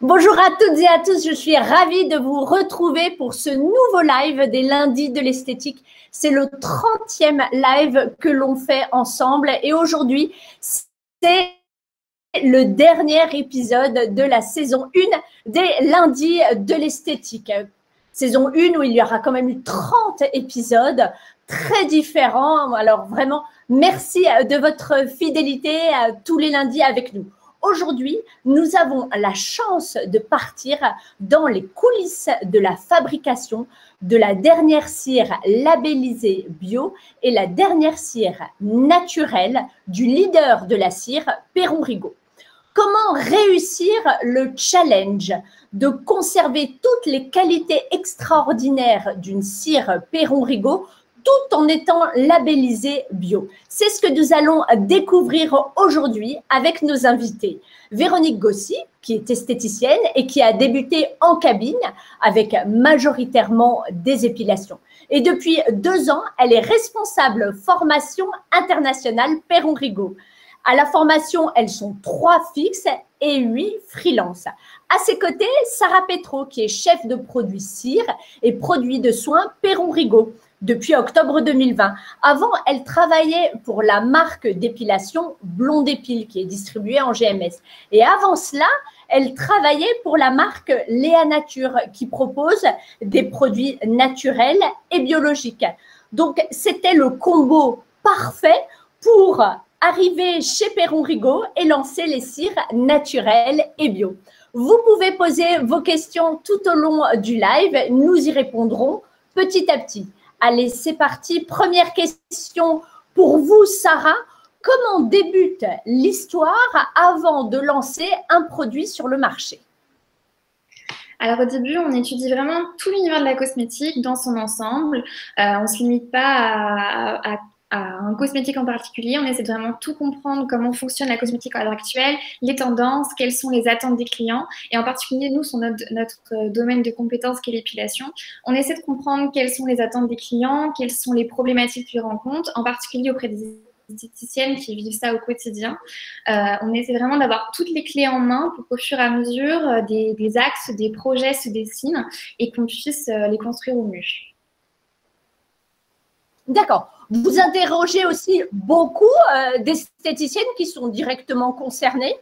Bonjour à toutes et à tous, je suis ravie de vous retrouver pour ce nouveau live des lundis de l'esthétique. C'est le 30e live que l'on fait ensemble et aujourd'hui, c'est le dernier épisode de la saison 1 des lundis de l'esthétique. Saison 1 où il y aura quand même eu 30 épisodes très différents. Alors vraiment, merci de votre fidélité tous les lundis avec nous. Aujourd'hui, nous avons la chance de partir dans les coulisses de la fabrication de la dernière cire labellisée bio et la dernière cire naturelle du leader de la cire, Perron-Rigaud. Comment réussir le challenge de conserver toutes les qualités extraordinaires d'une cire Perron-Rigaud tout en étant labellisée bio? C'est ce que nous allons découvrir aujourd'hui avec nos invités. Véronique Gossy, qui est esthéticienne et qui a débuté en cabine avec majoritairement des épilations. Et depuis 2 ans, elle est responsable formation internationale Perron-Rigaud. À la formation, elles sont 3 fixes et 8 freelance. À ses côtés, Sarah Petro, qui est chef de produit cire et produit de soins Perron-Rigaud depuis octobre 2020. Avant, elle travaillait pour la marque d'épilation Blondépile, qui est distribuée en GMS. Et avant cela, elle travaillait pour la marque Léa Nature, qui propose des produits naturels et biologiques. Donc, c'était le combo parfait pour arriver chez Perron-Rigaud et lancer les cires naturelles et bio. Vous pouvez poser vos questions tout au long du live. Nous y répondrons petit à petit. Allez, c'est parti. Première question pour vous, Sarah. Comment débute l'histoire avant de lancer un produit sur le marché? Alors au début, on étudie vraiment tout l'univers de la cosmétique dans son ensemble. On ne se limite pas à un cosmétique en particulier. On essaie de vraiment tout comprendre, comment fonctionne la cosmétique à l'heure actuelle, les tendances, quelles sont les attentes des clients. Et en particulier, nous, sur notre domaine de compétences qui est l'épilation, on essaie de comprendre quelles sont les attentes des clients, quelles sont les problématiques qu'ils rencontrent, en particulier auprès des esthéticiennes qui vivent ça au quotidien. On essaie vraiment d'avoir toutes les clés en main pour qu'au fur et à mesure, des axes, des projets se dessinent et qu'on puisse les construire au mieux. D'accord. Vous interrogez aussi beaucoup d'esthéticiennes qui sont directement concernées?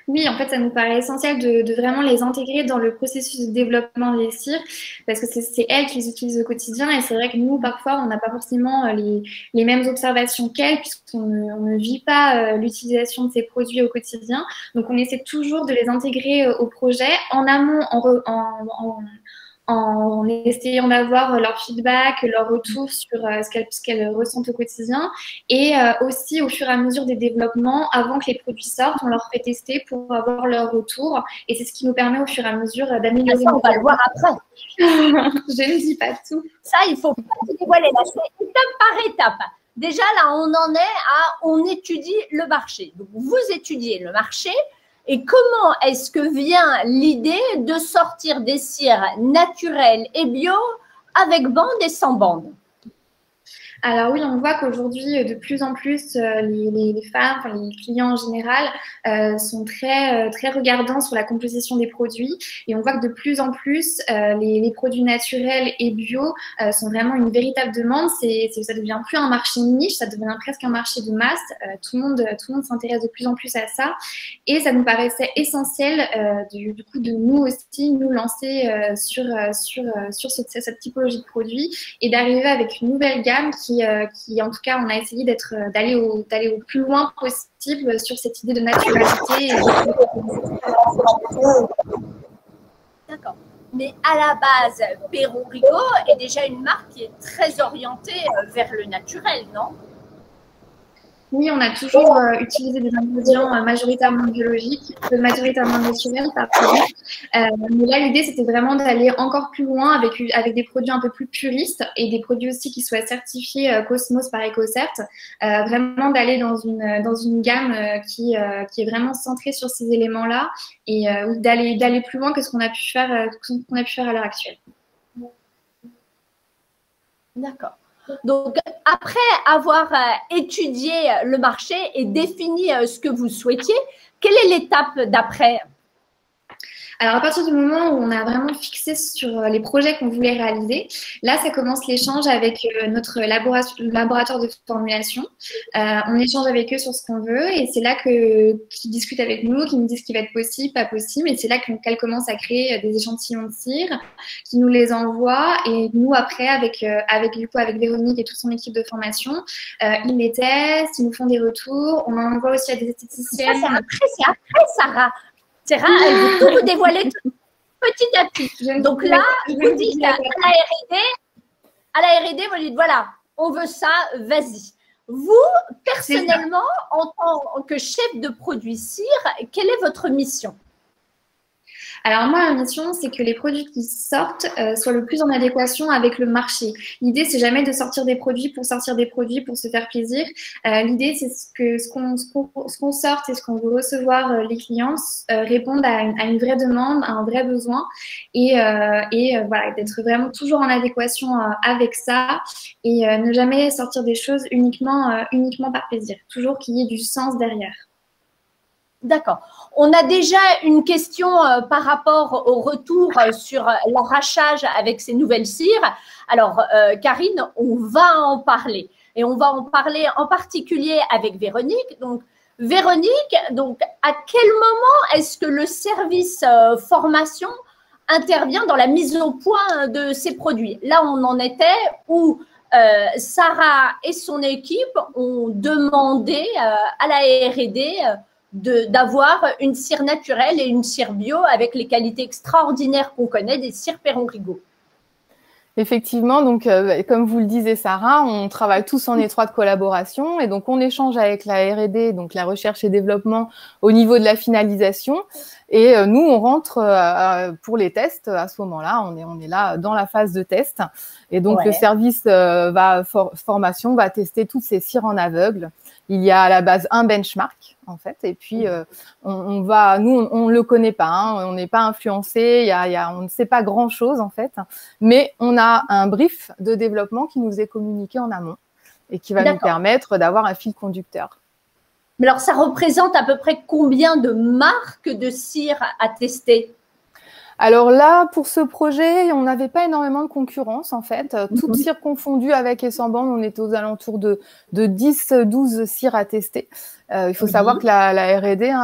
Oui, en fait, ça nous paraît essentiel de vraiment les intégrer dans le processus de développement des cires parce que c'est elles qui les utilisent au quotidien et c'est vrai que nous, parfois, on n'a pas forcément les mêmes observations qu'elles puisqu'on ne vit pas l'utilisation de ces produits au quotidien. Donc, on essaie toujours de les intégrer au projet en amont, en essayant d'avoir leur feedback, leur retour sur ce qu'elles ressentent au quotidien. Et aussi, au fur et à mesure des développements, avant que les produits sortent, on leur fait tester pour avoir leur retour. Et c'est ce qui nous permet au fur et à mesure d'améliorer. Ça, on va le voir après. Je ne dis pas tout. Ça, il ne faut pas se dévoiler. Là, c'est étape par étape. Déjà, là, on en est à « on étudie le marché ». Donc, vous étudiez le marché. Et comment est-ce que vient l'idée de sortir des cires naturelles et bio avec bande et sans bande? Alors oui, on voit qu'aujourd'hui, de plus en plus, les femmes, enfin, les clients en général, sont très regardants sur la composition des produits. Et on voit que de plus en plus, les produits naturels et bio sont vraiment une véritable demande. Ça devient plus un marché niche, ça devient presque un marché de masse. Tout le monde s'intéresse de plus en plus à ça. Et ça nous paraissait essentiel, du coup, de nous aussi nous lancer sur cette typologie de produits et d'arriver avec une nouvelle gamme qui en tout cas, on a essayé d'aller au plus loin possible sur cette idée de naturalité. D'accord. Mais à la base, Perron-Rigaud est déjà une marque qui est très orientée vers le naturel, non? Oui, on a toujours utilisé des ingrédients majoritairement biologiques, majoritairement naturels, pardon. Mais là, l'idée, c'était vraiment d'aller encore plus loin avec des produits un peu plus puristes et des produits aussi qui soient certifiés Cosmos par EcoCert. Vraiment d'aller dans une gamme qui est vraiment centrée sur ces éléments-là et d'aller plus loin que ce qu'on a pu faire à l'heure actuelle. D'accord. Donc, après avoir étudié le marché et défini ce que vous souhaitiez, quelle est l'étape d'après? Alors, à partir du moment où on a vraiment fixé sur les projets qu'on voulait réaliser, là, ça commence l'échange avec notre laboratoire de formulation. On échange avec eux sur ce qu'on veut et c'est là qu'ils discutent avec nous, qu'ils nous disent ce qui va être possible, pas possible. Et c'est là qu'elles commencent à créer des échantillons de cire, qui nous les envoient et nous, après, avec Véronique et toute son équipe de formation, ils les testent, ils nous font des retours. On en envoie aussi à des esthéticiennes. Ça, c'est après, Sarah. Sarah, elle veut tout vous dévoiler petit à petit. Donc là, vous dites à la R&D, vous dites voilà, on veut ça, vas-y. Vous, personnellement, en tant que chef de produit cire, quelle est votre mission? Alors moi, ma mission, c'est que les produits qui sortent soient le plus en adéquation avec le marché. L'idée, c'est jamais de sortir des produits pour sortir des produits pour se faire plaisir. L'idée, c'est ce qu'on sorte et ce qu'on veut recevoir les clients répondent à une vraie demande, à un vrai besoin et voilà, d'être vraiment toujours en adéquation avec ça et ne jamais sortir des choses uniquement par plaisir. Toujours qu'il y ait du sens derrière. D'accord. On a déjà une question par rapport au retour sur l'arrachage avec ces nouvelles cires. Alors, Karine, on va en parler. Et on va en parler en particulier avec Véronique. Donc, Véronique, à quel moment est-ce que le service formation intervient dans la mise au point de ces produits? Là, on en était où Sarah et son équipe ont demandé à la R&D d'avoir une cire naturelle et une cire bio avec les qualités extraordinaires qu'on connaît des cires Perron-Rigaud. Effectivement, donc comme vous le disiez Sarah, on travaille tous en étroite collaboration et donc on échange avec la R&D, donc la recherche et développement au niveau de la finalisation et nous on rentre pour les tests à ce moment-là, on est là dans la phase de test et donc le service formation va tester toutes ces cires en aveugle. Il y a à la base un benchmark en fait et puis on le connaît pas, hein, on n'est pas influencé, on ne sait pas grand chose en fait, mais on a un brief de développement qui nous est communiqué en amont et qui va nous permettre d'avoir un fil conducteur. Mais alors ça représente à peu près combien de marques de cire à tester? Alors là, pour ce projet, on n'avait pas énormément de concurrence, en fait. Toutes cires confondues avec et sans bande, on était aux alentours de 10-12 cires à tester. Il faut savoir que la R&D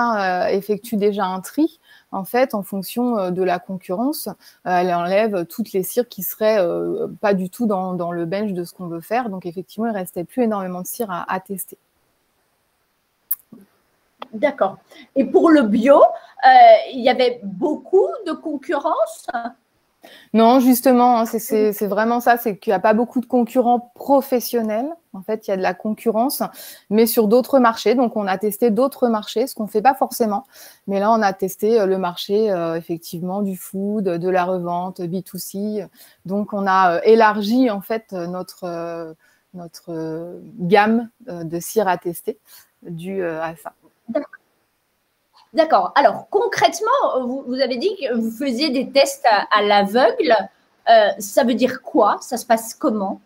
effectue déjà un tri, en fait, en fonction de la concurrence. Elle enlève toutes les cires qui seraient pas du tout dans le bench de ce qu'on veut faire. Donc, effectivement, il ne restait plus énormément de cires à tester. D'accord. Et pour le bio, il y avait beaucoup de concurrence? Non, justement, c'est vraiment ça, c'est qu'il n'y a pas beaucoup de concurrents professionnels. En fait, il y a de la concurrence, mais sur d'autres marchés. Donc, on a testé d'autres marchés, ce qu'on ne fait pas forcément. Mais là, on a testé le marché, effectivement, du food, de la revente, B2C. Donc, on a élargi, en fait, notre gamme de cires à tester due à ça. D'accord. Alors, concrètement, vous avez dit que vous faisiez des tests à l'aveugle. Ça veut dire quoi? Ça se passe comment?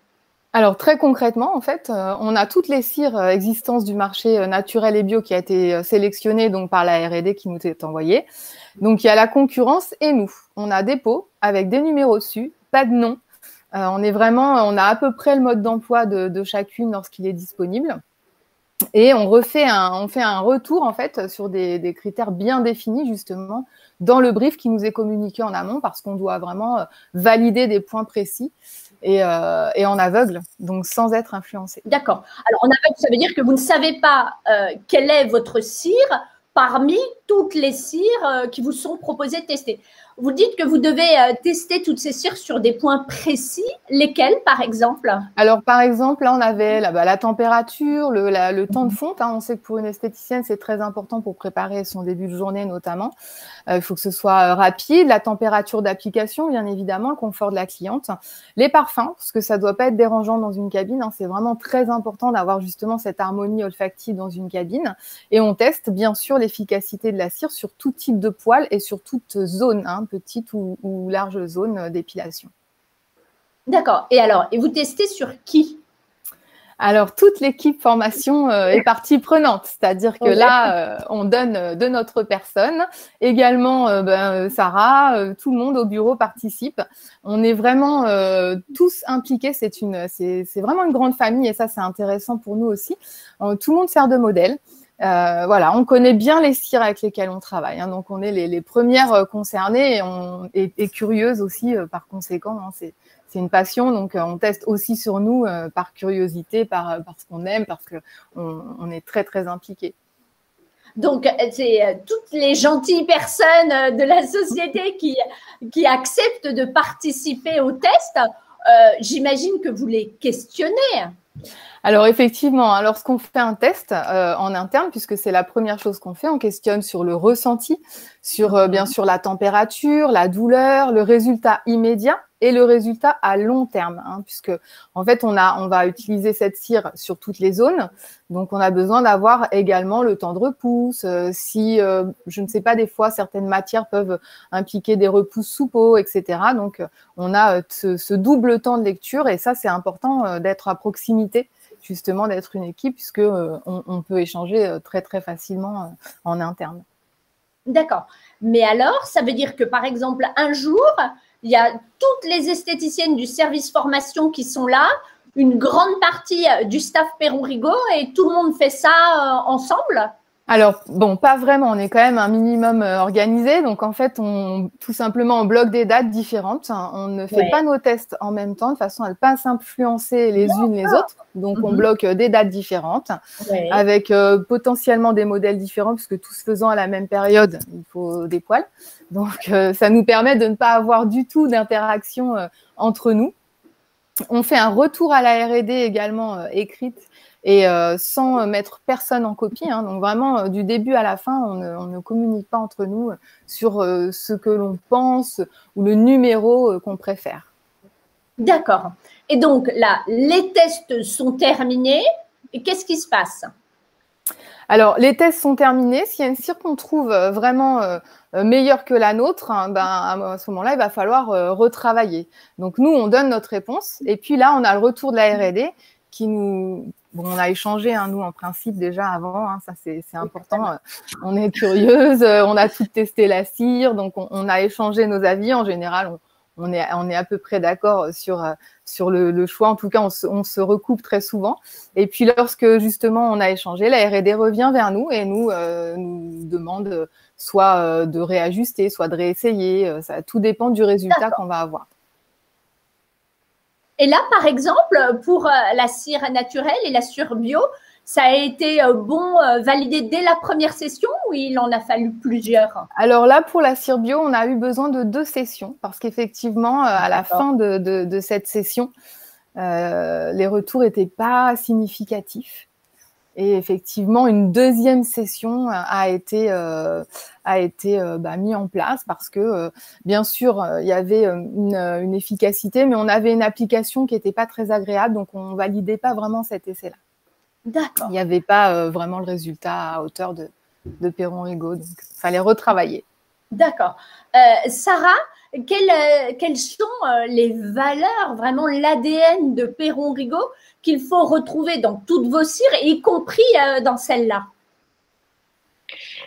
Alors, très concrètement, en fait, on a toutes les cires existantes du marché naturel et bio qui a été sélectionnées donc, par la R&D qui nous est envoyée. Donc, il y a la concurrence et nous. On a des pots avec des numéros dessus, pas de nom. On a à peu près le mode d'emploi de chacune lorsqu'il est disponible. Et on fait un retour en fait sur des critères bien définis justement dans le brief qui nous est communiqué en amont parce qu'on doit vraiment valider des points précis et en aveugle, donc sans être influencé. D'accord. Alors en aveugle, ça veut dire que vous ne savez pas quelle est votre cire parmi toutes les cires qui vous sont proposées de tester. Vous dites que vous devez tester toutes ces cires sur des points précis. Lesquels, par exemple? Alors, par exemple, là, on avait la température, le temps de fonte. Hein. On sait que pour une esthéticienne, c'est très important pour préparer son début de journée, notamment. Il faut que ce soit rapide. La température d'application, bien évidemment, le confort de la cliente. Les parfums, parce que ça doit pas être dérangeant dans une cabine. Hein. C'est vraiment très important d'avoir justement cette harmonie olfactive dans une cabine. Et on teste, bien sûr, l'efficacité de la cire sur tout type de poils et sur toute zone, hein, petite ou large zone d'épilation. D'accord. Et vous testez sur qui? Alors, toute l'équipe formation est partie prenante, c'est-à-dire que là, on donne de notre personne. Également, Sarah, tout le monde au bureau participe. On est vraiment tous impliqués. C'est vraiment une grande famille et ça, c'est intéressant pour nous aussi. Tout le monde sert de modèle. Voilà, on connaît bien les cires avec lesquelles on travaille, hein, donc on est les premières concernées et curieuses aussi par conséquent. Hein, c'est une passion, donc on teste aussi sur nous par curiosité, parce qu'on aime, parce qu'on est très très impliqués. Donc, c'est toutes les gentilles personnes de la société qui acceptent de participer au test. J'imagine que vous les questionnez. Alors effectivement, lorsqu'on fait un test en interne, puisque c'est la première chose qu'on fait, on questionne sur le ressenti, sur bien sûr la température, la douleur, le résultat immédiat et le résultat à long terme, hein, puisque en fait on va utiliser cette cire sur toutes les zones, donc on a besoin d'avoir également le temps de repousse. Si je ne sais pas, des fois certaines matières peuvent impliquer des repousses sous peau, etc. Donc on a ce double temps de lecture et ça c'est important d'être à proximité, justement d'être une équipe, puisque on peut échanger très très facilement en interne. D'accord. Mais alors, ça veut dire que par exemple, un jour, il y a toutes les esthéticiennes du service formation qui sont là, une grande partie du staff Perron-Rigaud et tout le monde fait ça ensemble? Alors, bon, pas vraiment. On est quand même un minimum organisé. Donc, en fait, tout simplement, on bloque des dates différentes. On ne fait pas nos tests en même temps, de façon à ne pas s'influencer les unes les autres. Donc, on bloque des dates différentes avec potentiellement des modèles différents, puisque tous faisant à la même période, il faut des poils. Donc, ça nous permet de ne pas avoir du tout d'interaction entre nous. On fait un retour à la R&D également écrite et sans mettre personne en copie, hein. Donc vraiment, du début à la fin, on ne communique pas entre nous sur ce que l'on pense ou le numéro qu'on préfère. D'accord. Et donc là, les tests sont terminés. Et qu'est-ce qui se passe? Alors, les tests sont terminés. S'il y a une cire qu'on trouve vraiment meilleure que la nôtre, hein, à ce moment-là, il va falloir retravailler. Donc, nous, on donne notre réponse. Et puis là, on a le retour de la R&D qui nous… Bon, on a échangé, hein, nous, en principe, déjà avant. Hein, ça, c'est important. On est curieuse. On a tout testé la cire. Donc, on a échangé nos avis. En général, on est à peu près d'accord sur le choix. En tout cas, on se recoupe très souvent. Et puis, lorsque justement on a échangé, la R&D revient vers nous et nous demande soit de réajuster, soit de réessayer. Ça, tout dépend du résultat qu'on va avoir. Et là, par exemple, pour la cire naturelle et la cire bio, ça a été validé dès la première session ou il en a fallu plusieurs? Alors là, pour la cire bio, on a eu besoin de 2 sessions parce qu'effectivement, à la fin de cette session, les retours n'étaient pas significatifs. Et effectivement, une deuxième session a été mis en place parce que, bien sûr, il y avait une efficacité, mais on avait une application qui n'était pas très agréable, donc on ne validait pas vraiment cet essai-là. D'accord. Il n'y avait pas vraiment le résultat à hauteur de Perron-Rigaud, donc il fallait retravailler. D'accord. Sarah, quelles sont les valeurs, vraiment l'ADN de Perron-Rigaud qu'il faut retrouver dans toutes vos cires, y compris dans celle-là?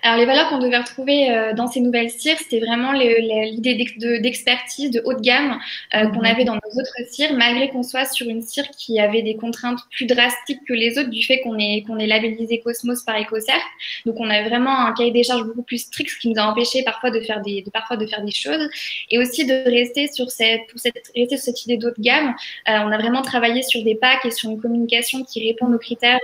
Alors, les valeurs qu'on devait retrouver dans ces nouvelles cires, c'était vraiment l'idée d'expertise, de haut de gamme qu'on avait dans nos autres cires, malgré qu'on soit sur une cire qui avait des contraintes plus drastiques que les autres du fait qu'on est labellisé Cosmos par EcoCert. Donc, on avait vraiment un cahier des charges beaucoup plus strict, ce qui nous a empêché parfois de faire des choses. Et aussi de rester sur cette idée d'haut de gamme. On a vraiment travaillé sur des packs et sur une communication qui répond aux critères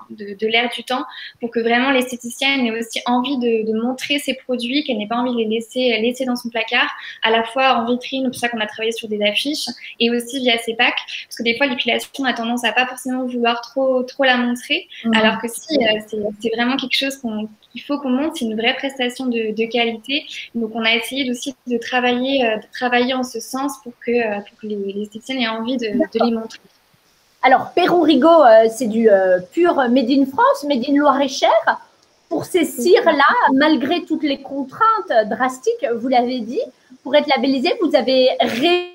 de l'ère du temps pour que vraiment l'esthéticienne ait aussi envie de montrer ses produits, qu'elle n'ait pas envie de les laisser dans son placard, à la fois en vitrine, c'est pour ça qu'on a travaillé sur des affiches, et aussi via ces packs, parce que des fois l'épilation a tendance à pas forcément vouloir trop la montrer, alors que si c'est vraiment quelque chose qu'il faut qu'on montre, c'est une vraie prestation de qualité. Donc on a essayé aussi de travailler en ce sens pour que les esthéticiennes aient envie de les montrer. Alors, Perron-Rigaud, c'est du pur Made in France, Made in Loir-et-Cher. Pour ces cires-là, malgré toutes les contraintes drastiques, vous l'avez dit, pour être labellisé, vous avez réussi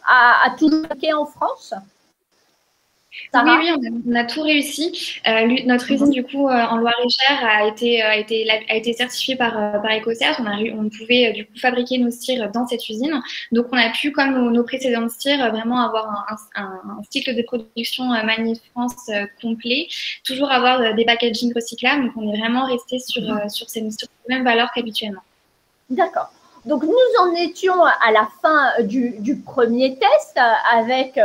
à tout bloquer en France? Oui, oui, on a tout réussi. Notre usine, du coup, en Loir-et-Cher a été certifiée par EcoCert. On pouvait, du coup, fabriquer nos cires dans cette usine. Donc, on a pu, comme nos précédentes cires, vraiment avoir un cycle de production Magnifique France complet. Toujours avoir des packaging recyclables. Donc, on est vraiment resté sur ces mêmes valeurs qu'habituellement. D'accord. Donc, nous en étions à la fin du premier test avec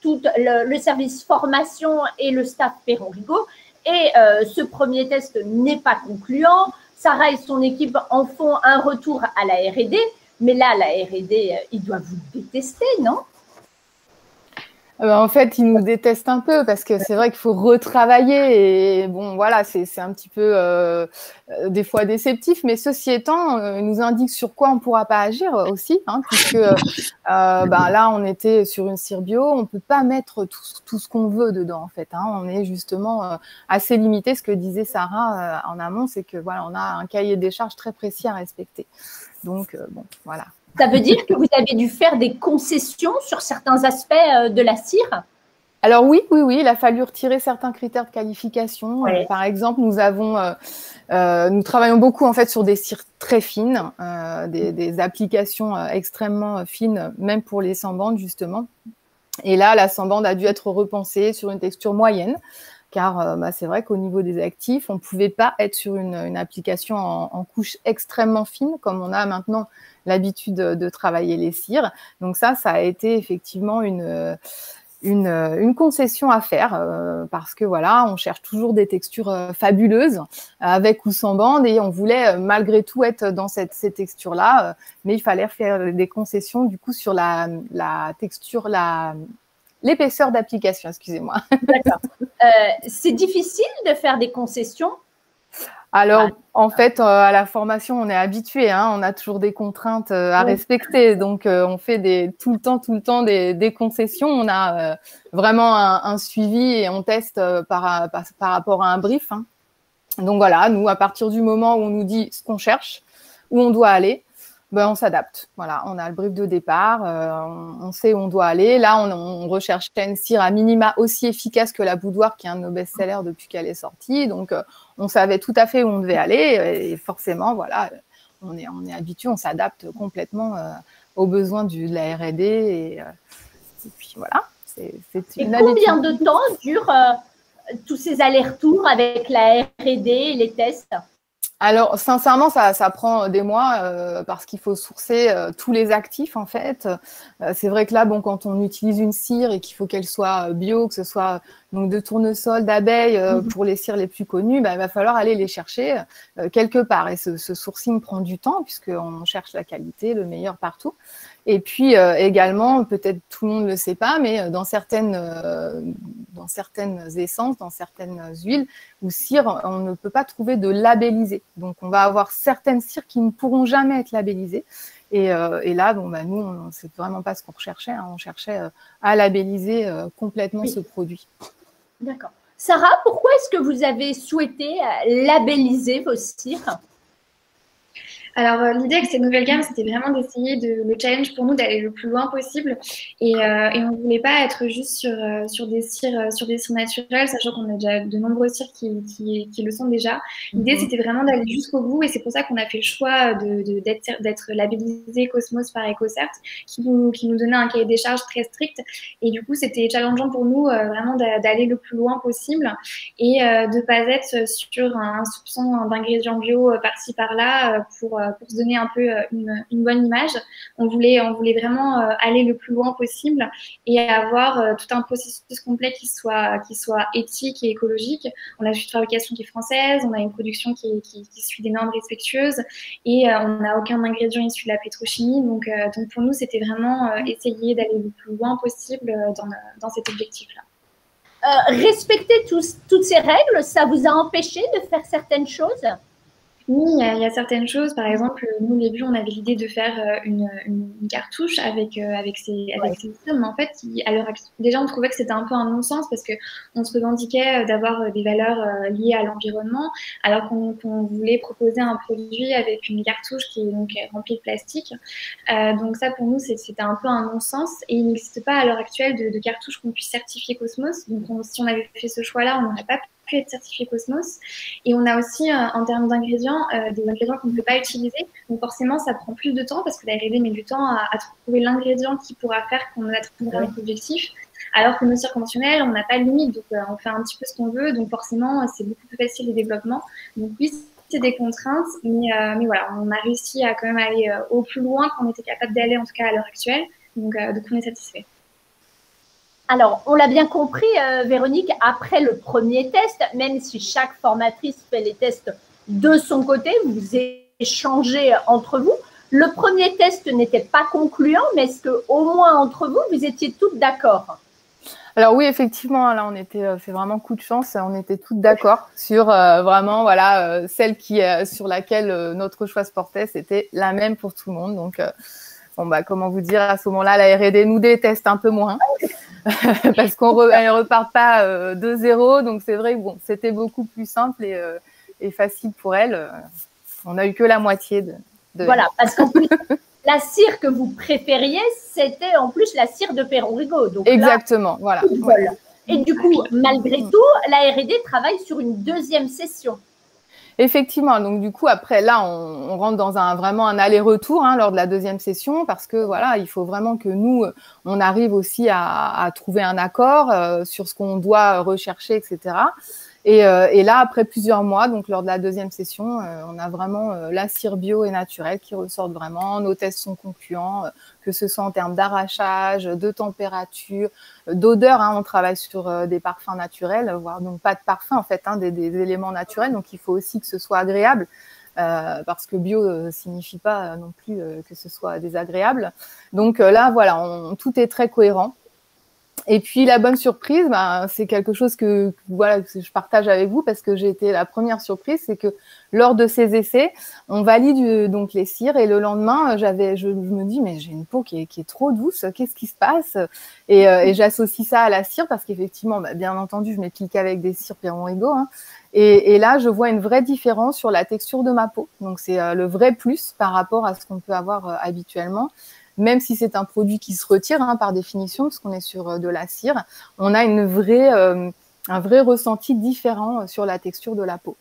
tout le service formation et le staff Perron Rigaud. Et ce premier test n'est pas concluant. Sarah et son équipe en font un retour à la R&D. Mais là, la R&D, ils doivent vous détester, non? En fait, ils nous détestent un peu parce que c'est vrai qu'il faut retravailler et bon, voilà, c'est un petit peu des fois déceptif, mais ceci étant, ils nous indiquent sur quoi on ne pourra pas agir aussi, hein, puisque là, on était sur une cire bio, on ne peut pas mettre tout ce qu'on veut dedans, en fait. Hein, on est justement assez limité. Ce que disait Sarah en amont, c'est que voilà, on a un cahier des charges très précis à respecter. Donc, bon, voilà. Ça veut dire que vous avez dû faire des concessions sur certains aspects de la cire? Alors oui, il a fallu retirer certains critères de qualification. Ouais. Par exemple, nous travaillons beaucoup en fait sur des cires très fines, des applications extrêmement fines, même pour les sans-bandes justement. Et là, la sans-bande a dû être repensée sur une texture moyenne, car c'est vrai qu'au niveau des actifs, on ne pouvait pas être sur une application en couche extrêmement fine, comme on a maintenant l'habitude de travailler les cires. Donc ça a été effectivement une concession à faire parce que voilà, on cherche toujours des textures fabuleuses avec ou sans bande et on voulait malgré tout être dans ces textures-là, mais il fallait faire des concessions du coup sur la texture, l'épaisseur d'application, excusez-moi. D'accord. C'est difficile de faire des concessions? Alors, en fait, à la formation, on est habitué, hein, on a toujours des contraintes à respecter. Donc, on fait tout le temps des concessions. On a vraiment un suivi et on teste par rapport à un brief. Hein. Donc, voilà, nous, à partir du moment où on nous dit ce qu'on cherche, où on doit aller, on s'adapte. Voilà, on a le brief de départ, on sait où on doit aller. Là, on recherche une cire à minima aussi efficace que la boudoir, qui est un de nos best-sellers depuis qu'elle est sortie. Donc, on savait tout à fait où on devait aller. Et forcément, voilà, on est habitué, on s'adapte complètement aux besoins de la R&D. Et puis, voilà. Et combien de temps durent tous ces allers-retours avec la R&D et les tests? Alors, sincèrement, ça prend des mois parce qu'il faut sourcer tous les actifs, en fait. C'est vrai que là, quand on utilise une cire et qu'il faut qu'elle soit bio, que ce soit donc de tournesol, d'abeille, pour les cires les plus connues, il va falloir aller les chercher quelque part. Et ce sourcing prend du temps puisqu'on cherche la qualité, le meilleur partout. Et puis également, peut-être tout le monde ne le sait pas, mais dans certaines essences, dans certaines huiles ou cires, on ne peut pas trouver de labellisé. Donc, on va avoir certaines cires qui ne pourront jamais être labellisées. Et là, nous, c'est vraiment pas ce qu'on recherchait. Hein. On cherchait à labelliser complètement ce produit. D'accord. Sarah, pourquoi est-ce que vous avez souhaité labelliser vos cires? Alors, l'idée avec cette nouvelle gamme, c'était vraiment d'essayer le challenge pour nous d'aller le plus loin possible. Et on ne voulait pas être juste sur des cires naturelles, sachant qu'on a déjà de nombreux cires qui le sont déjà. L'idée, c'était vraiment d'aller jusqu'au bout. Et c'est pour ça qu'on a fait le choix d'être labellisé Cosmos par EcoCert, qui nous donnait un cahier des charges très strict. Et du coup, c'était challengeant pour nous vraiment d'aller le plus loin possible et de ne pas être sur un soupçon d'ingrédients bio par-ci, par-là pour se donner un peu une bonne image. On voulait vraiment aller le plus loin possible et avoir tout un processus complet qui soit éthique et écologique. On a une fabrication qui est française, on a une production qui suit des normes respectueuses et on n'a aucun ingrédient issu de la pétrochimie. Donc pour nous, c'était vraiment essayer d'aller le plus loin possible dans cet objectif-là. Respecter toutes ces règles, ça vous a empêché de faire certaines choses? Oui, il y a certaines choses. Par exemple, nous, au début, on avait l'idée de faire une cartouche avec ces cires, mais en fait, déjà, on trouvait que c'était un peu un non-sens parce que on se revendiquait d'avoir des valeurs liées à l'environnement, alors qu'on voulait proposer un produit avec une cartouche qui est donc remplie de plastique. Donc ça, pour nous, c'était un peu un non-sens et il n'existe pas à l'heure actuelle de cartouche qu'on puisse certifier Cosmos. Donc si on avait fait ce choix-là, on n'aurait pas pu être certifié Cosmos. Et on a aussi, en termes d'ingrédients, des ingrédients qu'on ne peut pas utiliser. Donc forcément, ça prend plus de temps parce que la R&D met du temps à trouver l'ingrédient qui pourra faire qu'on atteindra notre objectif. Alors que nos cires conventionnelles, on n'a pas de limite, donc on fait un petit peu ce qu'on veut. Donc forcément, c'est beaucoup plus facile le développement. Donc oui, c'est des contraintes, mais voilà, on a réussi à quand même aller au plus loin qu'on était capable d'aller, en tout cas à l'heure actuelle. Donc on est satisfait. Alors, on l'a bien compris, Véronique, après le premier test, même si chaque formatrice fait les tests de son côté, vous échangez entre vous. Le premier test n'était pas concluant, mais est-ce qu'au moins entre vous, vous étiez toutes d'accord? Alors oui, effectivement, là, c'est vraiment coup de chance. On était toutes d'accord sur vraiment, voilà, celle sur laquelle notre choix se portait, c'était la même pour tout le monde. Donc, bon, bah, comment vous dire, à ce moment-là, la R&D nous déteste un peu moins parce qu'elle repart pas de zéro. Donc, c'est vrai que bon, c'était beaucoup plus simple et facile pour elle. On n'a eu que la moitié de voilà, parce qu'en plus, la cire que vous préfériez, c'était en plus la cire de Perron-Rigaud. Exactement, voilà. Ouais. Et du coup, malgré tout, la R&D travaille sur une deuxième session. Effectivement, donc du coup après là on rentre dans vraiment un aller-retour lors de la deuxième session parce que voilà il faut vraiment que nous on arrive aussi à trouver un accord sur ce qu'on doit rechercher, etc. Et là après plusieurs mois, donc lors de la deuxième session, on a vraiment la cire bio et naturelle qui ressortent vraiment. Nos tests sont concluants, que ce soit en termes d'arrachage, de température, d'odeur. On travaille sur des parfums naturels, voire donc pas de parfum en fait, des éléments naturels. Donc il faut aussi que ce soit agréable. Parce que bio signifie pas non plus que ce soit désagréable. Donc là, voilà, tout est très cohérent. Et puis la bonne surprise, c'est quelque chose que je partage avec vous parce que j'ai été la première surprise, c'est que lors de ces essais, on valide donc les cires et le lendemain, je me dis mais j'ai une peau qui est trop douce, qu'est-ce qui se passe? Et j'associe ça à la cire parce qu'effectivement, bien entendu, je m'applique avec des cires Perron-Rigaud. Et là, je vois une vraie différence sur la texture de ma peau. Donc c'est le vrai plus par rapport à ce qu'on peut avoir habituellement. Même si c'est un produit qui se retire par définition, parce qu'on est sur de la cire, on a un vrai ressenti différent sur la texture de la peau.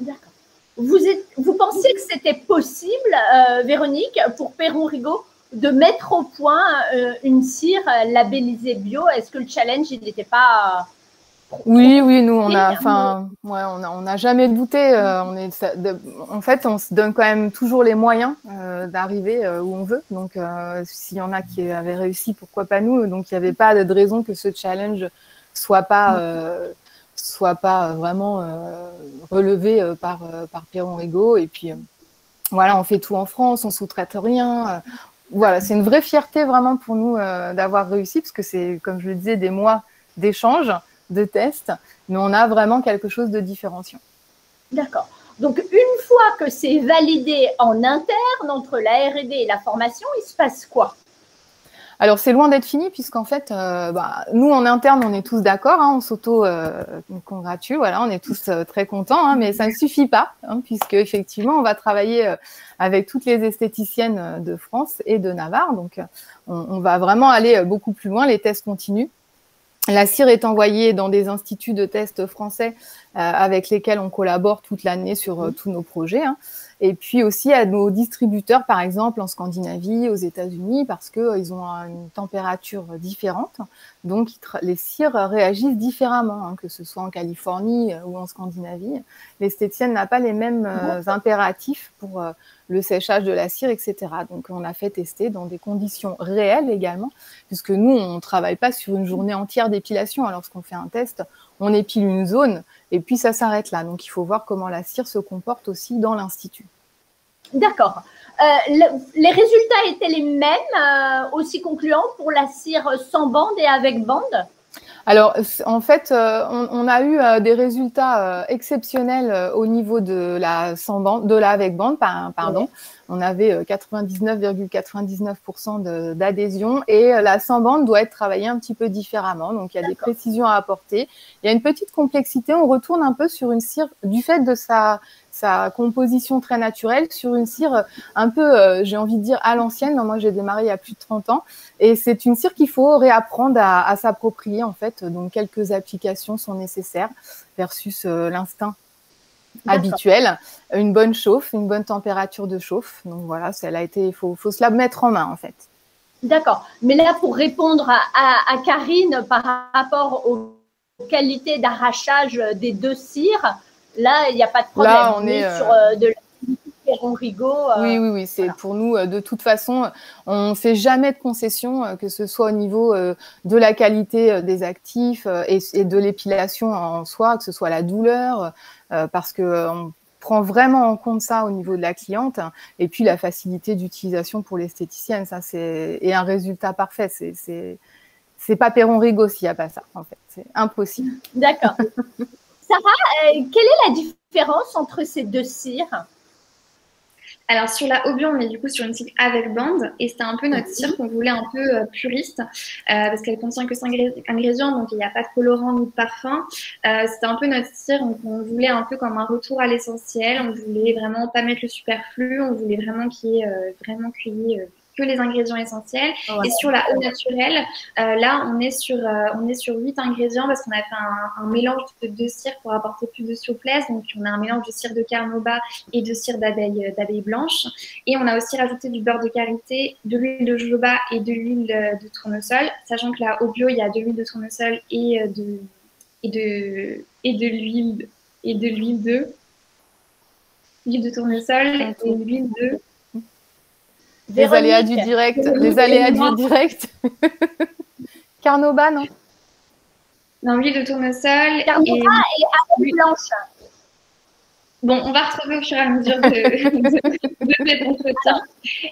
D'accord. Vous pensiez que c'était possible, Véronique, pour Perron-Rigaud, de mettre au point une cire labellisée bio? Est-ce que le challenge, il n'était pas… Oui, nous, on n'a jamais douté. En fait, on se donne quand même toujours les moyens d'arriver où on veut. Donc, s'il y en a qui avaient réussi, pourquoi pas nous? Donc, il n'y avait pas de raison que ce challenge soit pas vraiment relevé par Perron-Rigaud. Et puis, voilà, on fait tout en France, on sous-traite rien. Voilà, c'est une vraie fierté vraiment pour nous d'avoir réussi, parce que c'est, comme je le disais, des mois d'échanges, de tests, mais on a vraiment quelque chose de différenciant. D'accord. Donc, une fois que c'est validé en interne entre la R&D et la formation, il se passe quoi? Alors, c'est loin d'être fini, puisqu'en fait, nous, en interne, on est tous d'accord, on s'auto-congratule, voilà, on est tous très contents, mais ça ne suffit pas, puisque effectivement, on va travailler avec toutes les esthéticiennes de France et de Navarre, donc on va vraiment aller beaucoup plus loin, les tests continuent. La cire est envoyée dans des instituts de tests français avec lesquels on collabore toute l'année sur tous nos projets. Et puis aussi à nos distributeurs, par exemple, en Scandinavie, aux États-Unis, parce qu'ils ont une température différente. Donc, les cires réagissent différemment, que ce soit en Californie ou en Scandinavie. L'esthéticienne n'a pas les mêmes impératifs pour le séchage de la cire, etc. Donc, on a fait tester dans des conditions réelles également, puisque nous, on ne travaille pas sur une journée entière d'épilation. Lorsqu'on fait un test, on épile une zone et puis ça s'arrête là. Donc, il faut voir comment la cire se comporte aussi dans l'institut. D'accord. Les résultats étaient les mêmes, aussi concluants pour la cire sans bande et avec bande? Alors, en fait, on a eu des résultats exceptionnels au niveau de la sans bande, de la avec bande, pardon. On avait 99,99% d'adhésion et la sans bande doit être travaillée un petit peu différemment. Donc, il y a des précisions à apporter. Il y a une petite complexité. On retourne un peu sur une cire du fait de sa composition très naturelle, sur une cire un peu, j'ai envie de dire, à l'ancienne. Moi, j'ai démarré il y a plus de 30 ans. Et c'est une cire qu'il faut réapprendre à s'approprier, en fait. Donc, quelques applications sont nécessaires versus l'instinct habituel. Une bonne chauffe, une bonne température de chauffe. Donc, voilà, il faut se la mettre en main, en fait. D'accord. Mais là, pour répondre à Karine par rapport aux qualités d'arrachage des deux cires, là, il n'y a pas de problème. Là, on est sur de la Perron Rigaud. Oui. C'est voilà. Pour nous, de toute façon, on ne fait jamais de concession, que ce soit au niveau de la qualité des actifs et de l'épilation en soi, que ce soit la douleur, parce que on prend vraiment en compte ça au niveau de la cliente, et puis la facilité d'utilisation pour l'esthéticienne. Ça, et un résultat parfait. C'est pas Perron Rigaud s'il n'y a pas ça, en fait. C'est impossible. D'accord. Sarah, quelle est la différence entre ces deux cires? Alors, sur la Obio, on est du coup sur une cire avec bande et c'était un peu notre cire qu'on voulait un peu puriste parce qu'elle contient que 5 ingrédients, donc il n'y a pas de colorant ni de parfum. C'était un peu notre cire, donc on voulait un peu comme un retour à l'essentiel. On voulait vraiment pas mettre le superflu, on voulait vraiment qu'il y ait vraiment que les ingrédients essentiels. Ouais. Et sur la eau naturelle, là, on est sur 8 ingrédients parce qu'on a fait un mélange de 2 cires pour apporter plus de souplesse. Donc, on a un mélange de cire de carnauba et de cire d'abeille blanche. Et on a aussi rajouté du beurre de karité, de l'huile de jojoba et de l'huile de tournesol. Sachant que là, au bio, il y a de l'huile de tournesol et de l'huile de tournesol et l'huile de... Les aléas du direct. Les aléas du direct. Carnauba, non? Non, huile de tournesol. Carnauba et abeille blanche. Bon, on va retrouver au fur et à mesure de cet entretien.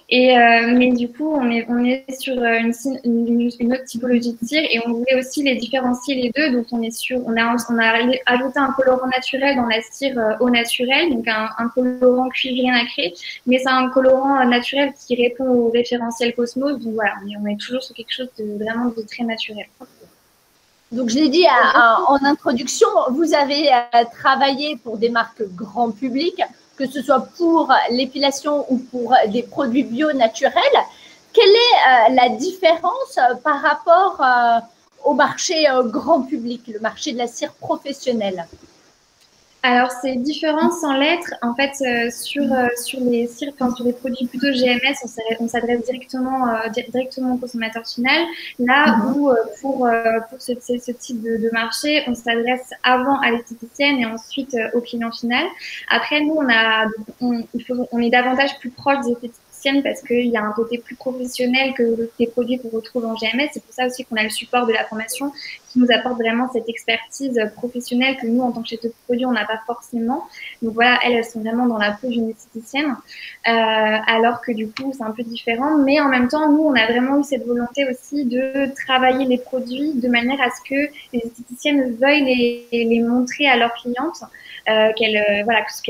Mais du coup, on est sur une autre typologie de cire et on voulait aussi les différencier les deux. Donc, on a ajouté un colorant naturel dans la cire au naturel, donc un colorant cuivré nacré, mais c'est un colorant naturel qui répond au référentiel Cosmos. Donc voilà, on est toujours sur quelque chose vraiment de très naturel. Donc, je l'ai dit en introduction, vous avez travaillé pour des marques grand public, que ce soit pour l'épilation ou pour des produits bio naturels. Quelle est la différence par rapport au marché grand public, le marché de la cire professionnelle? Alors, c'est différent sans l'être. En fait, sur les cires, sur les produits plutôt GMS, on s'adresse directement au consommateur final. Là où, pour ce type de marché, on s'adresse avant à l'esthéticienne et ensuite au client final. Après, nous, on est davantage plus proche des esthéticiennes parce qu'il y a un côté plus professionnel que les produits qu'on retrouve en GMS. C'est pour ça aussi qu'on a le support de la formation qui nous apporte vraiment cette expertise professionnelle que nous, en tant que chef de produit, on n'a pas forcément. Donc voilà, elles sont vraiment dans la peau d'une esthéticienne, alors que du coup, c'est un peu différent. Mais en même temps, nous, on a vraiment eu cette volonté aussi de travailler les produits de manière à ce que les esthéticiennes veuillent les montrer à leurs clientes, qu'elles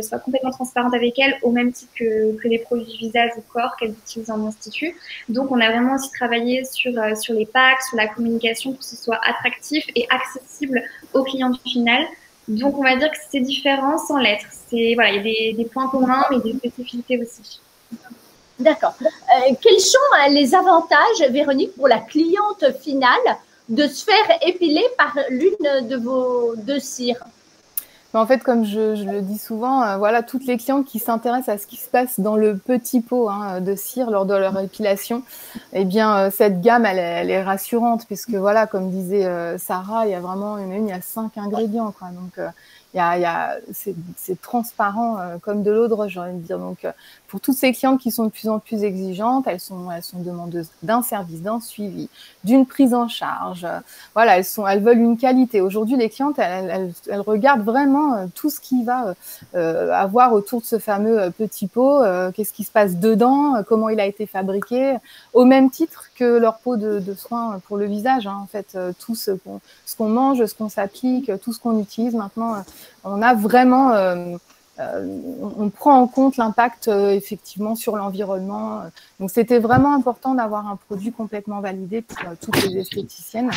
soient complètement transparentes avec elles, au même titre que les produits visage ou corps qu'elles utilisent en institut. Donc, on a vraiment aussi travaillé sur les packs, sur la communication pour que ce soit attractif et accessible au client final. Donc, on va dire que c'est différent sans l'être. Voilà, il y a des points communs, mais des spécificités aussi. D'accord. Quels sont les avantages, Véronique, pour la cliente finale de se faire épiler par l'une de vos deux cires? En fait, comme je le dis souvent, voilà, toutes les clientes qui s'intéressent à ce qui se passe dans le petit pot de cire lors de leur épilation, eh bien, cette gamme, elle est rassurante puisque, voilà, comme disait Sarah, il y a vraiment il y a 5 ingrédients, quoi. Donc, c'est transparent comme de l'eau de roche, j'ai envie de dire. Donc, pour toutes ces clientes qui sont de plus en plus exigeantes, elles sont demandeuses d'un service, d'un suivi, d'une prise en charge. Voilà, elles veulent une qualité. Aujourd'hui, les clientes, elles regardent vraiment tout ce qui va avoir autour de ce fameux petit pot. Qu'est-ce qui se passe dedans, comment il a été fabriqué, au même titre que leur pot de soin pour le visage. Hein, en fait, tout ce qu'on mange, ce qu'on s'applique, tout ce qu'on utilise maintenant, on a vraiment on prend en compte l'impact effectivement sur l'environnement. Donc, c'était vraiment important d'avoir un produit complètement validé pour toutes les esthéticiennes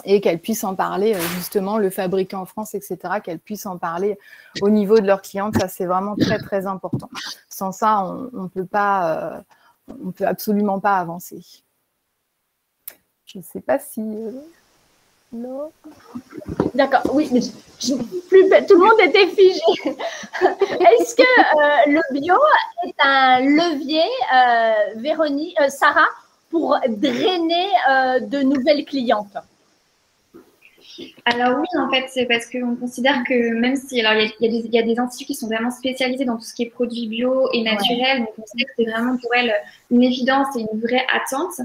et qu'elles puissent en parler, justement, le fabriquer en France, etc., qu'elles puissent en parler au niveau de leurs clientes. Ça, c'est vraiment très, très important. Sans ça, on peut absolument pas avancer. Je ne sais pas si... Non. D'accord, oui, mais tout le monde était figé. Est-ce que le bio est un levier, Véronique, Sarah, pour drainer de nouvelles clientes? Alors oui, en fait, c'est parce qu'on considère que même si, alors il y a des instituts qui sont vraiment spécialisés dans tout ce qui est produits bio et naturels, donc on sait que c'est vraiment pour elles une évidence et une vraie attente.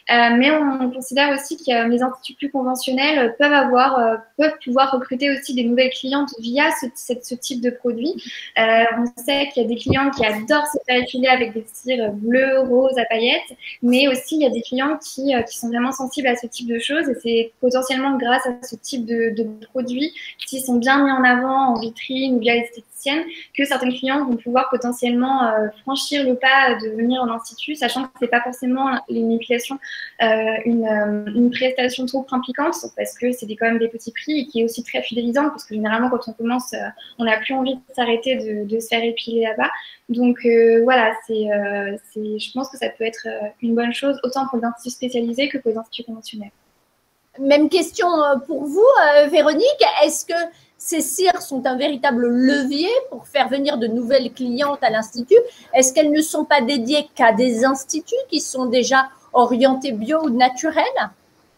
Mais on considère aussi que les instituts plus conventionnels peuvent pouvoir recruter aussi des nouvelles clientes via ce type de produit. On sait qu'il y a des clients qui adorent se faire épiler avec des cires bleues, roses, à paillettes, mais aussi il y a des clients qui sont vraiment sensibles à ce type de choses et c'est potentiellement grâce à ce type de produits qui sont bien mis en avant en vitrine ou via l'esthéticienne que certains clients vont pouvoir potentiellement franchir le pas de venir en institut, sachant que c'est pas forcément une épilation une prestation trop impliquante parce que c'est quand même des petits prix et qui est aussi très fidélisante parce que généralement quand on commence on n'a plus envie de s'arrêter de se faire épiler là-bas. Donc voilà, je pense que ça peut être une bonne chose autant pour les instituts spécialisés que pour les instituts conventionnels. Même question pour vous, Véronique. Est-ce que ces cires sont un véritable levier pour faire venir de nouvelles clientes à l'Institut? Est-ce qu'elles ne sont pas dédiées qu'à des instituts qui sont déjà orientés bio ou naturels?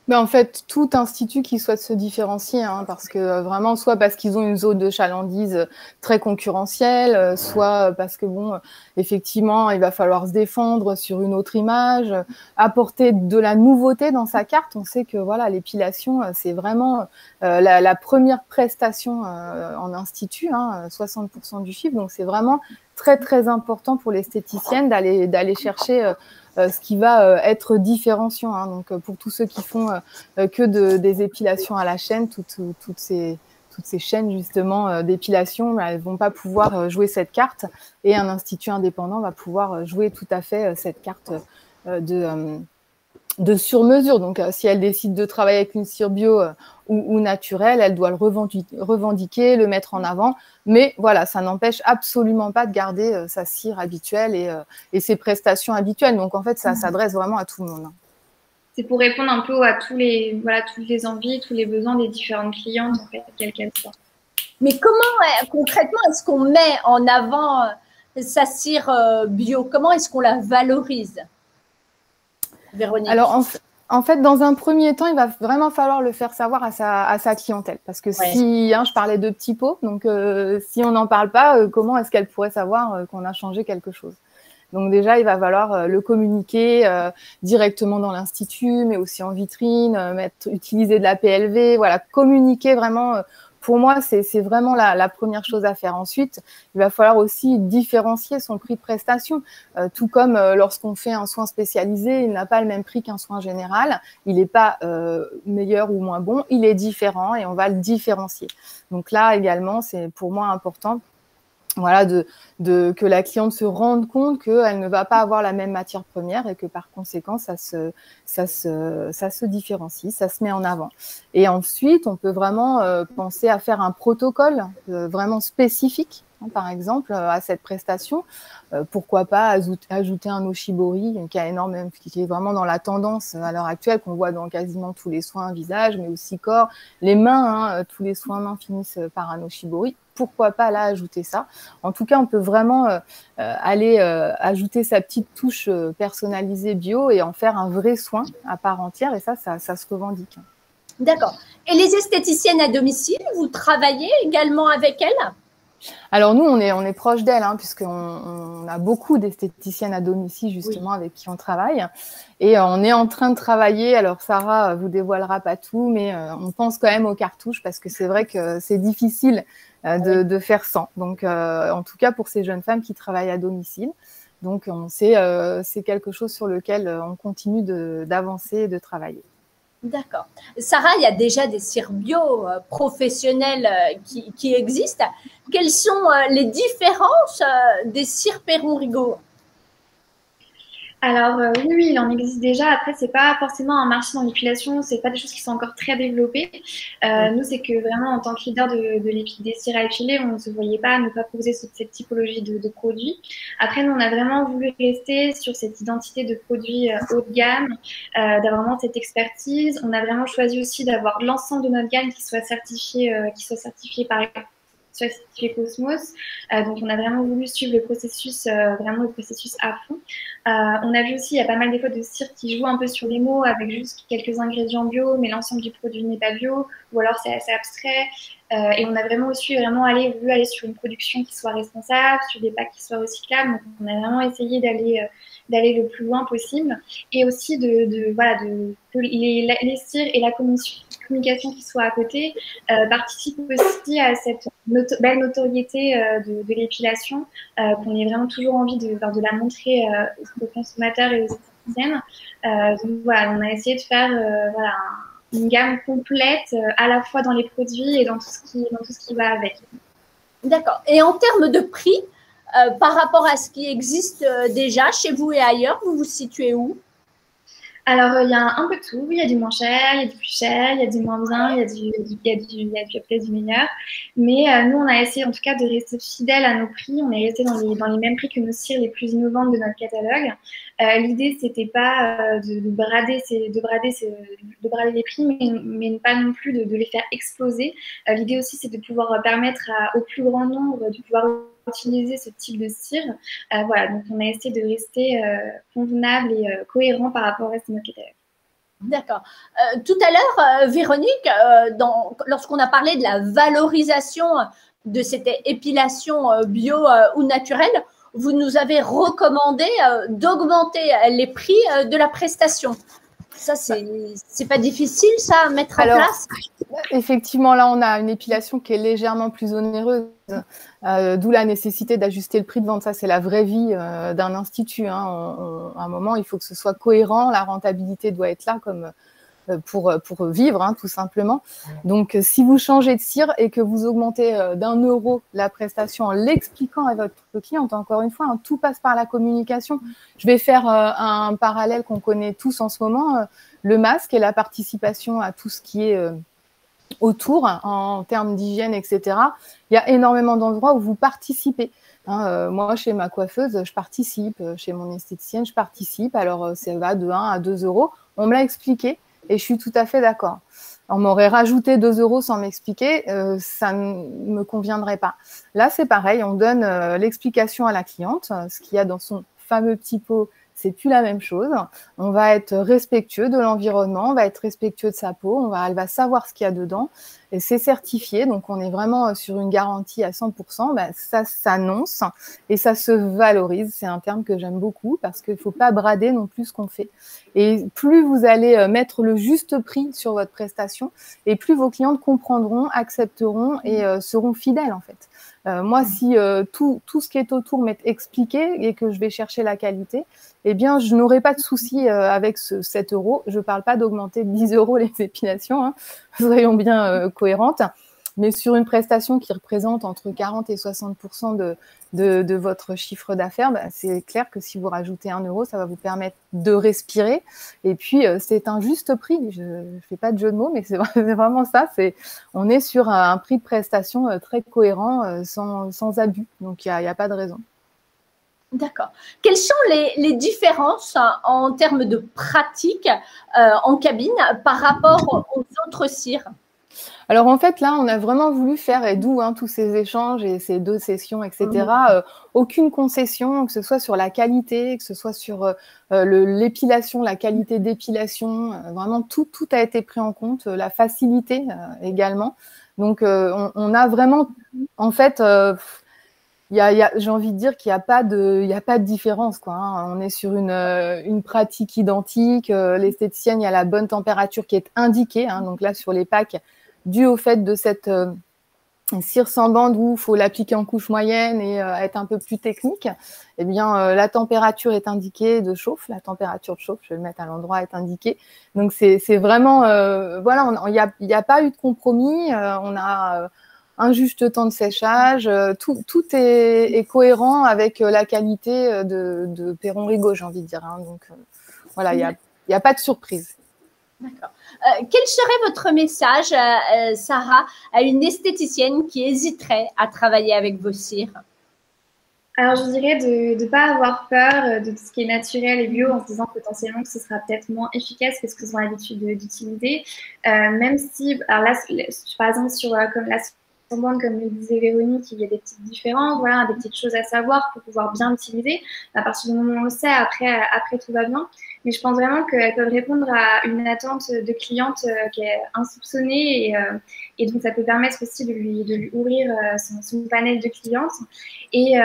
Mais en fait, tout institut qui souhaite se différencier, hein, parce que vraiment, soit parce qu'ils ont une zone de chalandise très concurrentielle, soit parce que, bon, effectivement, il va falloir se défendre sur une autre image, apporter de la nouveauté dans sa carte. On sait que, voilà, l'épilation, c'est vraiment la première prestation en institut, hein, 60% du chiffre. Donc, c'est vraiment très, très important pour l'esthéticienne d'aller chercher ce qui va être différenciant. Hein. Donc, pour tous ceux qui font que des épilations à la chaîne, toutes ces chaînes justement d'épilation, elles vont pas pouvoir jouer cette carte et un institut indépendant va pouvoir jouer tout à fait cette carte de sur-mesure. Donc, si elle décide de travailler avec une cire bio ou naturelle, elle doit le revendiquer, le mettre en avant. Mais voilà, ça n'empêche absolument pas de garder sa cire habituelle et ses prestations habituelles. Donc, en fait, ça s'adresse vraiment à tout le monde. C'est pour répondre un peu à toutes les envies, tous les besoins des différentes clientes, en fait, quelles qu'elles soient. Mais comment, concrètement, est-ce qu'on met en avant sa cire bio? Comment est-ce qu'on la valorise, Véronique? Alors, en fait, dans un premier temps, il va vraiment falloir le faire savoir à sa clientèle. Parce que si, je parlais de petits pots, donc si on n'en parle pas, comment est-ce qu'elle pourrait savoir qu'on a changé quelque chose? Donc déjà, il va falloir le communiquer directement dans l'institut, mais aussi en vitrine, utiliser de la PLV, voilà, communiquer vraiment. Pour moi, c'est vraiment la première chose à faire. Ensuite, il va falloir aussi différencier son prix de prestation. Tout comme lorsqu'on fait un soin spécialisé, il n'a pas le même prix qu'un soin général. Il n'est pas meilleur ou moins bon, il est différent et on va le différencier. Donc là, également, c'est pour moi important. Voilà, que la cliente se rende compte qu'elle ne va pas avoir la même matière première et que par conséquent, ça se différencie, ça se met en avant. Et ensuite, on peut vraiment penser à faire un protocole vraiment spécifique, hein, par exemple, à cette prestation. Pourquoi pas ajouter un oshibori qui est vraiment dans la tendance à l'heure actuelle, qu'on voit dans quasiment tous les soins visage, mais aussi corps, les mains, tous les soins mains finissent par un oshibori. Pourquoi pas là ajouter ça? En tout cas, on peut vraiment aller ajouter sa petite touche personnalisée bio et en faire un vrai soin à part entière. Et ça se revendique. D'accord. Et les esthéticiennes à domicile, vous travaillez également avec elles? Alors nous, on est proche d'elles, hein, puisqu'on a beaucoup d'esthéticiennes à domicile justement avec qui on travaille. Et on est en train de travailler. Alors Sarah vous dévoilera pas tout, mais on pense quand même aux cartouches parce que c'est vrai que c'est difficile de faire sans. Donc en tout cas pour ces jeunes femmes qui travaillent à domicile. Donc c'est quelque chose sur lequel on continue d'avancer et de travailler. D'accord. Sarah, il y a déjà des cires bio professionnelles qui existent. Quelles sont les différences des cires Perron-Rigaud? Alors oui, il en existe déjà. Après, c'est pas forcément un marché dans l'épilation, c'est pas des choses qui sont encore très développées. Nous, c'est que vraiment en tant que leader des cires à épiler, on ne se voyait pas ne pas proposer cette typologie de produits. Après, nous, on a vraiment voulu rester sur cette identité de produits haut de gamme, d'avoir vraiment cette expertise. On a vraiment choisi aussi d'avoir l'ensemble de notre gamme qui soit certifié par certifié Cosmos. Donc, on a vraiment voulu suivre le processus, vraiment le processus à fond. On a vu aussi, il y a pas mal des fois de cires qui jouent un peu sur les mots avec juste quelques ingrédients bio, mais l'ensemble du produit n'est pas bio, ou alors c'est assez abstrait. Et on a vraiment aussi voulu aller sur une production qui soit responsable, sur des packs qui soient recyclables. Donc, on a vraiment essayé d'aller le plus loin possible. Et aussi que les cires et la communication qui soit à côté participent aussi à cette belle notoriété de l'épilation qu'on ait vraiment toujours envie de la montrer aux consommateurs et aux esthéticiennes. Donc voilà, on a essayé de faire une gamme complète à la fois dans les produits et dans tout ce qui va avec. D'accord. Et en termes de prix, par rapport à ce qui existe déjà chez vous et ailleurs, vous vous situez où? Alors, il y a un peu de tout. Il y a du moins cher, il y a du plus cher, il y a du moins bien, il y a peut-être du meilleur. Mais nous, on a essayé en tout cas de rester fidèle à nos prix. On est resté dans les mêmes prix que nos cires les plus innovantes de notre catalogue. L'idée, c'était pas de brader les prix, mais pas non plus de les faire exploser. L'idée aussi, c'est de pouvoir permettre au plus grand nombre de pouvoir utiliser ce type de cire. Voilà, donc on a essayé de rester convenable et cohérent par rapport au reste de notre catalogue. D'accord. Tout à l'heure, Véronique, lorsqu'on a parlé de la valorisation de cette épilation bio ou naturelle, vous nous avez recommandé d'augmenter les prix de la prestation. Ça, c'est pas difficile, ça, à mettre en place? Effectivement, là, on a une épilation qui est légèrement plus onéreuse, d'où la nécessité d'ajuster le prix de vente. Ça, c'est la vraie vie d'un institut. Hein. À un moment, il faut que ce soit cohérent. La rentabilité doit être là comme pour vivre, hein, tout simplement. Donc, si vous changez de cire et que vous augmentez d'1 € la prestation en l'expliquant à votre cliente, encore une fois, hein, tout passe par la communication. Je vais faire un parallèle qu'on connaît tous en ce moment, le masque et la participation à tout ce qui est autour, hein, en termes d'hygiène, etc. Il y a énormément d'endroits où vous participez. Hein, moi, chez ma coiffeuse, je participe. Chez mon esthéticienne, je participe. Alors, ça va de 1 à 2 €. On me l'a expliqué. Et je suis tout à fait d'accord. On m'aurait rajouté 2 € sans m'expliquer, ça ne me conviendrait pas. Là, c'est pareil, on donne l'explication à la cliente. Ce qu'il y a dans son fameux petit pot, c'est plus la même chose. On va être respectueux de l'environnement, on va être respectueux de sa peau, elle va savoir ce qu'il y a dedans. Et c'est certifié, donc on est vraiment sur une garantie à 100%. Ben, ça s'annonce et ça se valorise. C'est un terme que j'aime beaucoup parce qu'il ne faut pas brader non plus ce qu'on fait. Et plus vous allez mettre le juste prix sur votre prestation, et plus vos clientes comprendront, accepteront et seront fidèles en fait. Moi, si tout ce qui est autour m'est expliqué et que je vais chercher la qualité, eh bien, je n'aurai pas de souci avec 7 €. Je ne parle pas d'augmenter de 10 € les épilations, hein. Soyons bien cohérentes. Mais sur une prestation qui représente entre 40 et 60% de votre chiffre d'affaires, bah, c'est clair que si vous rajoutez 1 €, ça va vous permettre de respirer. Et puis, c'est un juste prix. Je ne fais pas de jeu de mots, mais c'est vraiment ça. On est sur un prix de prestation très cohérent, sans abus. Donc, il n'y a pas de raison. D'accord. Quelles sont les différences en termes de pratique en cabine par rapport aux autres cires? Alors en fait, là, on a vraiment voulu faire, et d'où tous ces échanges et ces 2 sessions, etc., aucune concession, que ce soit sur la qualité, que ce soit sur l'épilation, la qualité d'épilation, vraiment tout a été pris en compte, la facilité également. Donc on a vraiment, en fait, j'ai envie de dire qu'il n'y a pas de différence, quoi, hein. On est sur une pratique identique. L'esthéticienne, il y a la bonne température qui est indiquée, hein. Donc là, sur les packs, dû au fait de cette cire sans bande où il faut l'appliquer en couche moyenne et être un peu plus technique, eh bien, la température est indiquée de chauffe. La température de chauffe, je vais le mettre à l'endroit, est indiquée. Donc, c'est vraiment… voilà, il n'y a pas eu de compromis. On a… un juste temps de séchage, tout est cohérent avec la qualité de Perron Rigaud, j'ai envie de dire, hein. Donc voilà, il y a pas de surprise. D'accord. Quel serait votre message, Sarah, à une esthéticienne qui hésiterait à travailler avec vos cires? Alors, je dirais de ne pas avoir peur de tout ce qui est naturel et bio en se disant potentiellement que ce sera peut-être moins efficace que ce qu'ils ont l'habitude d'utiliser. Même si, alors là, par exemple, sur comme la comme le disait Véronique, il y a des petites différences, voilà, des petites choses à savoir pour pouvoir bien l'utiliser. À partir du moment où on le sait, après tout va bien. Mais je pense vraiment qu'elles peuvent répondre à une attente de cliente qui est insoupçonnée et donc ça peut permettre aussi de lui ouvrir son panel de clientes. Et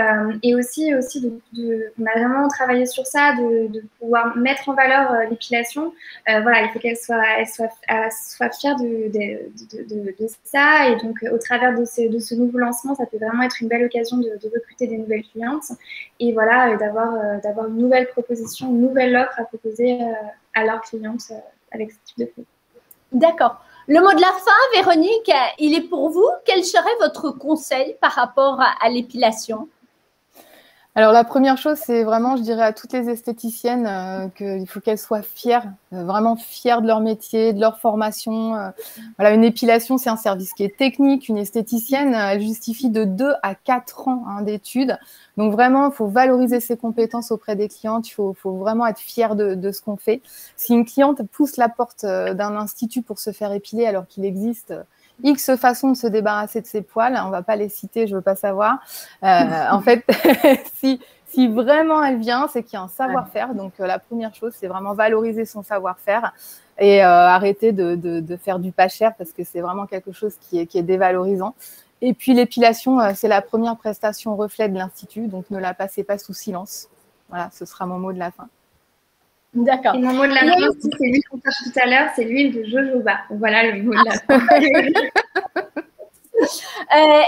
aussi on a vraiment travaillé sur ça, de pouvoir mettre en valeur l'épilation. Voilà, il faut qu'elle soit fière de ça. Et donc, au travers de ce nouveau lancement, ça peut vraiment être une belle occasion de recruter des nouvelles clientes et voilà, d'avoir une nouvelle proposition, une nouvelle offre à proposer à leurs clientes avec ce type de produit. D'accord. Le mot de la fin, Véronique, il est pour vous. Quel serait votre conseil par rapport à l'épilation? Alors, la première chose, c'est vraiment, je dirais à toutes les esthéticiennes qu'il faut qu'elles soient fières, vraiment fières de leur métier, de leur formation. Voilà, une épilation, c'est un service qui est technique. Une esthéticienne, elle justifie de 2 à 4 ans d'études. Donc, vraiment, il faut valoriser ses compétences auprès des clientes. Il faut vraiment être fier de ce qu'on fait. Si une cliente pousse la porte d'un institut pour se faire épiler alors qu'il existe X façons de se débarrasser de ses poils, on va pas les citer, je veux pas savoir. En fait, si vraiment elle vient, c'est qu'il y a un savoir-faire. Donc, la première chose, c'est vraiment valoriser son savoir-faire et arrêter de faire du pas cher parce que c'est vraiment quelque chose qui est dévalorisant. Et puis, l'épilation, c'est la première prestation reflet de l'Institut, donc ne la passez pas sous silence. Voilà, ce sera mon mot de la fin. D'accord. Et mon mot de la fin, c'est l'huile qu'on cherche tout à l'heure, c'est l'huile de jojoba. Voilà le mot de la fin.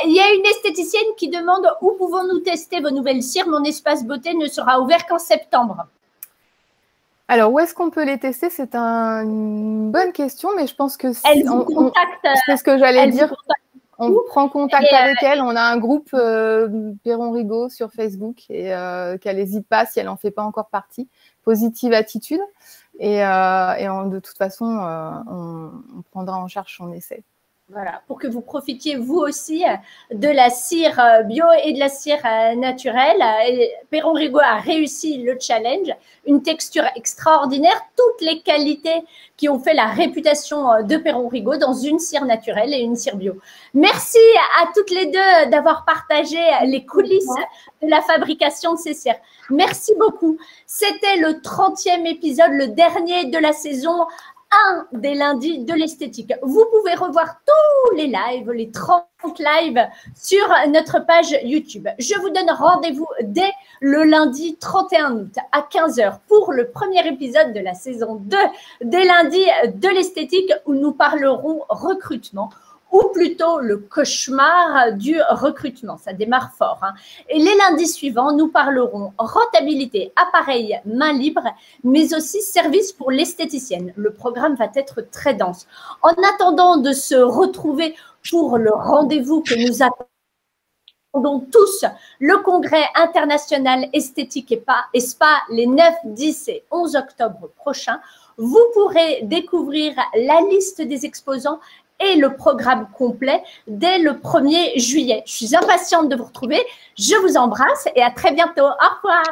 Il y a une esthéticienne qui demande où pouvons-nous tester vos nouvelles cires? Mon espace beauté ne sera ouvert qu'en septembre. Alors, où est-ce qu'on peut les tester? C'est une bonne question, mais je pense que c'est ce que j'allais dire. On prend contact avec elle. On a un groupe Perron Rigaud sur Facebook et qu'elle n'hésite pas si elle n'en fait pas encore partie. Positive attitude. Et de toute façon, on prendra en charge son essai. Voilà, pour que vous profitiez vous aussi de la cire bio et de la cire naturelle. Perron Rigaud a réussi le challenge, une texture extraordinaire, toutes les qualités qui ont fait la réputation de Perron Rigaud dans une cire naturelle et une cire bio. Merci à toutes les deux d'avoir partagé les coulisses de la fabrication de ces cires. Merci beaucoup. C'était le 30e épisode, le dernier de la saison 1 des lundis de l'esthétique. Vous pouvez revoir tous les lives, les 30 lives sur notre page YouTube. Je vous donne rendez-vous dès le lundi 31 août à 15 h pour le premier épisode de la saison 2 des lundis de l'esthétique où nous parlerons recrutement, ou plutôt le cauchemar du recrutement. Ça démarre fort, hein. Et les lundis suivants, nous parlerons rentabilité, appareil, main libre, mais aussi service pour l'esthéticienne. Le programme va être très dense. En attendant de se retrouver pour le rendez-vous que nous attendons tous, le congrès international esthétique et spa les 9, 10 et 11 octobre prochains, vous pourrez découvrir la liste des exposants et le programme complet dès le 1er juillet. Je suis impatiente de vous retrouver. Je vous embrasse et à très bientôt. Au revoir.